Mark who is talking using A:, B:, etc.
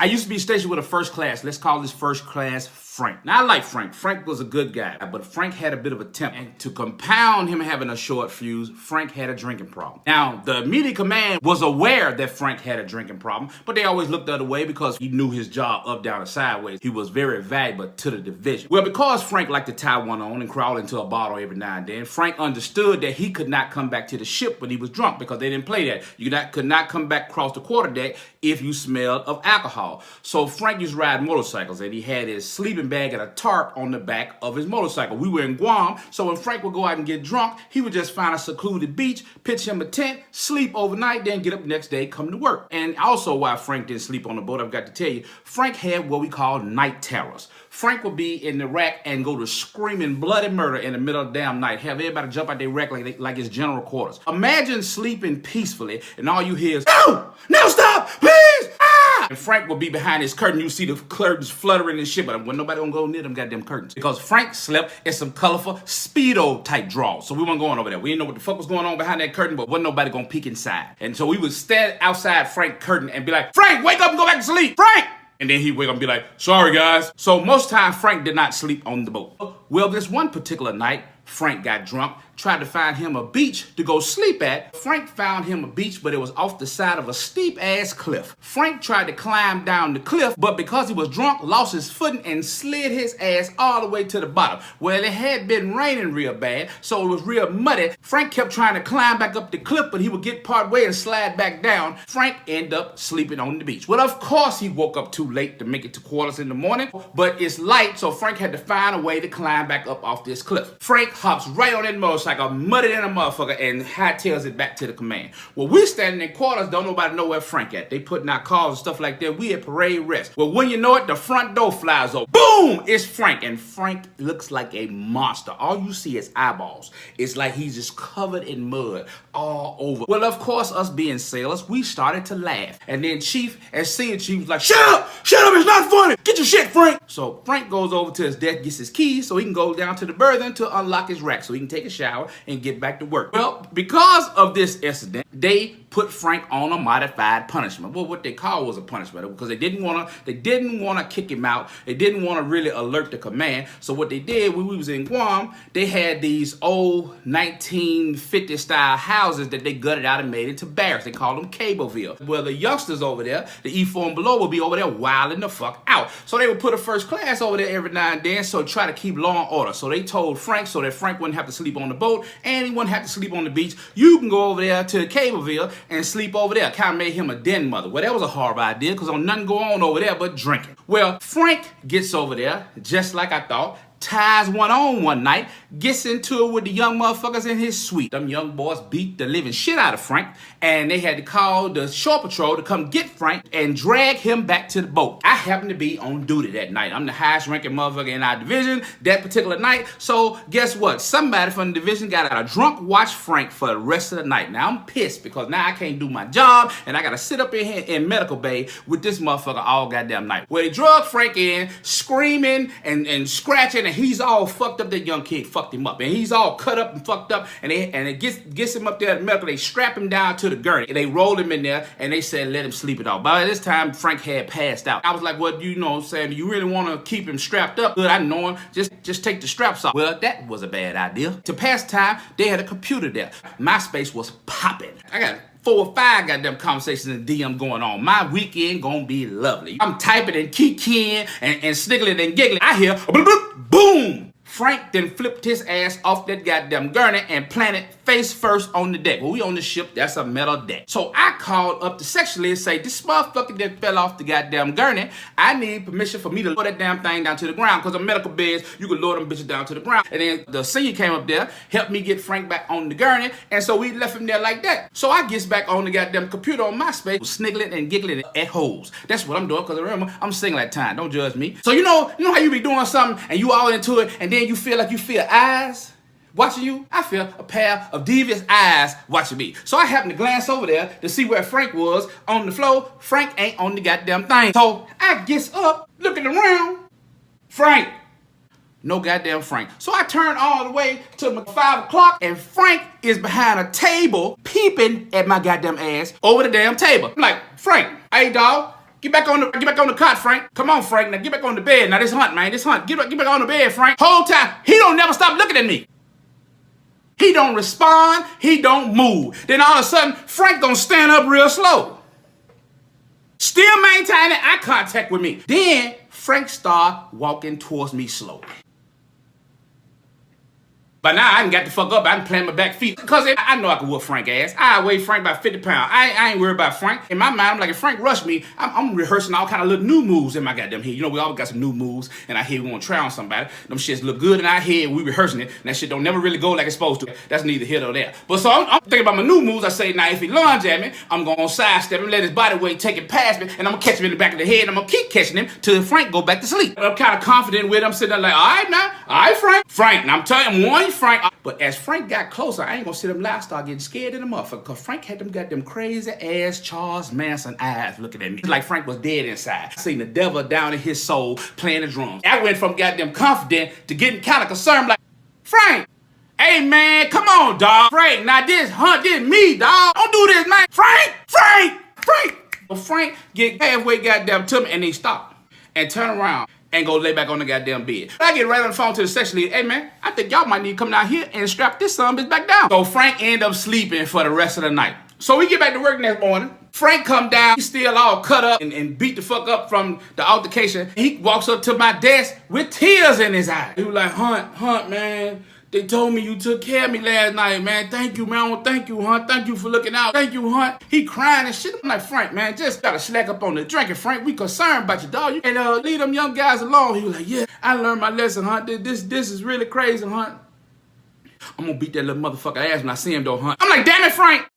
A: I used to be stationed with a first class. Let's call this first class Frank. Now, I like Frank. Frank was a good guy, but Frank had a bit of a temper. And to compound him having a short fuse, Frank had a drinking problem. Now, the immediate command was aware that Frank had a drinking problem, but they always looked the other way because he knew his job up, down, and sideways. He was very valuable to the division. Well, because Frank liked to tie one on and crawl into a bottle every now and then, Frank understood that he could not come back to the ship when he was drunk because they didn't play that. You could not come back across the quarterdeck if you smelled of alcohol. So Frank used to ride motorcycles, and he had his sleeping bag and a tarp on the back of his motorcycle. We were in Guam, so when Frank would go out and get drunk, he would just find a secluded beach, pitch him a tent, sleep overnight, then get up the next day, come to work. And also, why Frank didn't sleep on the boat, I've got to tell you, Frank had what we call night terrors. Frank would be in the rack and go to screaming bloody murder in the middle of the damn night, have everybody jump out their rack like it's general quarters. Imagine sleeping peacefully and all you hear is, "No! No, stop! Please! Ah!" And Frank would be behind his curtain. You see the curtains fluttering and shit, but wasn't nobody gonna go near them goddamn curtains. Because Frank slept in some colorful Speedo type drawers. So we weren't going over there. We didn't know what the fuck was going on behind that curtain, but wasn't nobody gonna peek inside. And so we would stand outside Frank's curtain and be like, "Frank, wake up and go back to sleep! Frank!" And then he'd wake up and be like, "Sorry, guys." So most times Frank did not sleep on the boat. Well, this one particular night, Frank got drunk, tried to find him a beach to go sleep at. Frank found him a beach, but it was off the side of a steep-ass cliff. Frank tried to climb down the cliff, but because he was drunk, lost his footing and slid his ass all the way to the bottom. Well, it had been raining real bad, so it was real muddy. Frank kept trying to climb back up the cliff, but he would get part way and slide back down. Frank ended up sleeping on the beach. Well, of course, he woke up too late to make it to quarters in the morning, but it's light, so Frank had to find a way to climb back up off this cliff. Frank hops right on that motorcycle, muddy than a motherfucker, and hightails it back to the command. Well, we standing in quarters, don't nobody know where Frank at. They putting out calls and stuff like that. We at parade rest. Well, when you know it, the front door flies open. Boom! It's Frank, and Frank looks like a monster. All you see is eyeballs. It's like he's just covered in mud all over. Well, of course, us being sailors, we started to laugh. And then Chief, as Senior Chief, was like, "Shut up! Shut up! It's not funny! Get your shit, Frank!" So Frank goes over to his desk, gets his keys so he can go down to the berthing to unlock his rack so he can take a shower and get back to work. Well, because of this incident, they put Frank on a modified punishment. Well, what they call was a punishment because they didn't want to kick him out. They didn't want to really alert the command. So what they did when we was in Guam, they had these old 1950 style houses that they gutted out and made into barracks. They called them Cableville. Well, the youngsters over there, the E4 and below, would be over there wilding the fuck out. So they would put a first class over there every now and then, so try to keep law and order. So they told Frank so that Frank wouldn't have to sleep on the boat and he wouldn't have to sleep on the beach. You can go over there to Cableville and sleep over there. Kind of made him a den mother. Well, that was a horrible idea because on nothing go on over there but drinking. Well, Frank gets over there just like I thought, ties one on one night, gets into it with the young motherfuckers in his suite. Them young boys beat the living shit out of Frank, and they had to call the shore patrol to come get Frank and drag him back to the boat. I happened to be on duty that night. I'm the highest ranking motherfucker in our division that particular night. So guess what? Somebody from the division got a drunk watch Frank for the rest of the night. Now I'm pissed because now I can't do my job and I gotta sit up in here in medical bay with this motherfucker all goddamn night. Well, they drug Frank in, screaming and scratching, and he's all fucked up. That young kid fucked him up, and he's all cut up and fucked up. And it gets him up there at medical. They strap him down to the gurney, and they roll him in there, and they said let him sleep it off. By this time, Frank had passed out. I was like, "Well, you know what I'm saying? Do you really want to keep him strapped up?" Good, I know him. Just take the straps off. Well, that was a bad idea. To pass time, they had a computer there. MySpace was popping. I got 4 or 5 goddamn conversations in DM going on. My weekend gonna be lovely. I'm typing and kikiing and sniggling and giggling. I hear boom. Frank then flipped his ass off that goddamn gurney and planted face first on the deck. Well, we on the ship, that's a metal deck. So I called up the section leader and say, "This motherfucker that fell off the goddamn gurney, I need permission for me to lower that damn thing down to the ground, because on medical beds, you can lower them bitches down to the ground." And then the senior came up there, helped me get Frank back on the gurney, and so we left him there like that. So I gets back on the goddamn computer on MySpace, sniggling and giggling at hoes. That's what I'm doing, because remember, I'm single at time. Don't judge me. So you know how you be doing something, and you all into it, and then you feel like you feel eyes watching you? I feel a pair of devious eyes watching me. So I happened to glance over there to see where Frank was on the floor. Frank ain't on the goddamn thing. So I gets up, looking around. Frank. No goddamn Frank. So I turn all the way to 5 o'clock, and Frank is behind a table peeping at my goddamn ass over the damn table. I'm like, "Frank, hey dog, Get back on the cot, Frank. Come on, Frank. Now get back on the bed. Now this Hunt, man. This Hunt. Get back on the bed, Frank. Whole time, he don't never stop looking at me. He don't respond. He don't move. Then all of a sudden, Frank gonna stand up real slow. Still maintaining eye contact with me. Then Frank start walking towards me slowly. But now I done got the fuck up. I done plant my back feet. Because I know I can whoop Frank ass. I weigh Frank about 50 pounds. I ain't worried about Frank. In my mind, I'm like, if Frank rushed me, I'm rehearsing all kind of little new moves in my goddamn head. You know, we always got some new moves, and I hear we want to try on somebody. Them shits look good in our head. We rehearsing it, and that shit don't never really go like it's supposed to. That's neither here nor there. But so I'm thinking about my new moves. I say, now if he lunge at me, I'm going to sidestep him, let his body weight take it past me, and I'm going to catch him in the back of the head, and I'm going to keep catching him till Frank go back to sleep. I'm kind of confident with him, sitting there like, all right, now. All right, Frank. Frank. Now I'm telling him, one, Frank. But as Frank got closer, I ain't gonna sit him lie, start getting scared in the motherfucker. Because Frank had them crazy ass Charles Manson eyes looking at me. It's like Frank was dead inside. I seen the devil down in his soul playing the drums. I went from goddamn confident to getting kind of concerned, like, Frank, hey man, come on, dog. Frank, now this Hunt, this me, dog. Don't do this, man. Frank. But Frank get halfway goddamn to me and he stop and turn around and go lay back on the goddamn bed. I get right on the phone to the section leader. Hey, man, I think y'all might need to come down here and strap this son bitch back down. So Frank end up sleeping for the rest of the night. So we get back to work next morning. Frank come down. He's still all cut up and beat the fuck up from the altercation. He walks up to my desk with tears in his eyes. He was like, Hunt, man. They told me you took care of me last night, man. Thank you, man. Well, thank you, Hunt. Thank you for looking out. Thank you, Hunt. He crying and shit. I'm like, Frank, man, just gotta slack up on the drinking, Frank. We concerned about you, dog. And leave them young guys alone. He was like, yeah, I learned my lesson, Hunt. This is really crazy, Hunt. I'm gonna beat that little motherfucker ass when I see him, though, Hunt. I'm like, damn it, Frank.